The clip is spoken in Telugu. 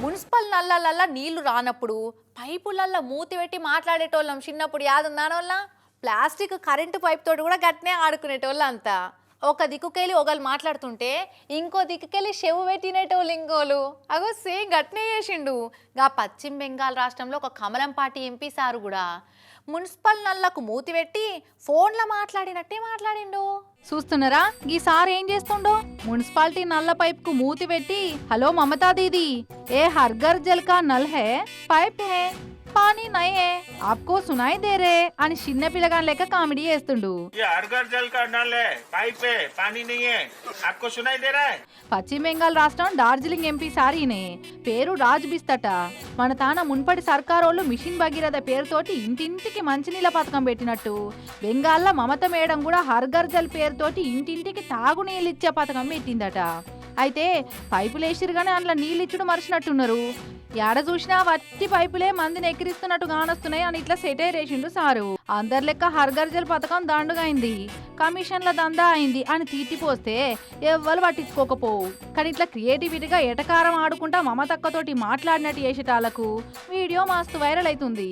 మున్సిపల్ నల్లలల్ల నీళ్లు రానప్పుడు పైపులల్ల మూతి పెట్టి మాట్లాడేటోళ్ళం చిన్నప్పుడు యాదుందానోళ్ళ ప్లాస్టిక్ కరెంటు పైప్ తోటి కూడా గట్నే ఆడుకునేటోళ్ళు అంతా ఒక దిక్కుకెళ్ళి ఒకళ్ళు మాట్లాడుతుంటే ఇంకో దిక్కుకెళ్ళి చెవు పెట్టినేటోళ్ళు ఇంకోలు అగో సేమ్ గట్నే చేసిండు గా పశ్చిమ బెంగాల్ రాష్ట్రంలో ఒక కమలం పార్టీ ఎంపీ సారు కూడా మున్సిపల్ నల్లకు మూతి పెట్టి ఫోన్లో మాట్లాడినట్టే మాట్లాడిండు. చూస్తున్నారా ఈసారి ఏం చేస్తుండో మున్సిపాలిటీ నల్ల పైప్ కు మూతి పెట్టి హలో మమతా దీदी ఏ హర్ ఘర్ జల్ కా null high pipe high pani నై హై ఆప్కో సునాయి దే రే అని చిన్న పిల్లగాని లెక్క కామెడీ చేస్తుండు. పశ్చిమ బెంగాల్ రాష్ట్రం డార్జిలింగ్ ఎంపీ సారీనే పేరు రాజ్ బిస్తట. మన తాన మున్పటి సర్కారోళ్ళు మిషన్ భగీరథ పేరుతోటి ఇంటింటికి మంచినీళ్ళ పథకం పెట్టినట్టు బెంగాల్లో మమత మేడం కూడా హర్ ఘర్ జల్ పేరుతోటి ఇంటింటికి తాగునీళ్ళు ఇచ్చే పథకం పెట్టిందట. అయితే పైపులు వేసిరు కానీ అందులో నీళ్ళు ఇచ్చుడు మర్చినట్టున్నారు. ఎడ చూసినా వట్టి పైపులే మందిని ఎక్కిరిస్తున్నట్టు కానొస్తున్నాయి అని ఇట్లా సెటైర్ వేసిండు సారు. అందరి లెక్క హర్ ఘర్ జల్ పథకం దండుగైంది, కమిషన్ల దందా అయింది అని తీర్చిపోస్తే ఎవ్వరు పట్టించుకోకపోవు. కానీ ఇట్లా క్రియేటివిటీగా ఎటకారం ఆడుకుంటా మమతక్కతోటి మాట్లాడినట్టు చేసేటాలకు వీడియో మస్తు వైరల్ అవుతుంది.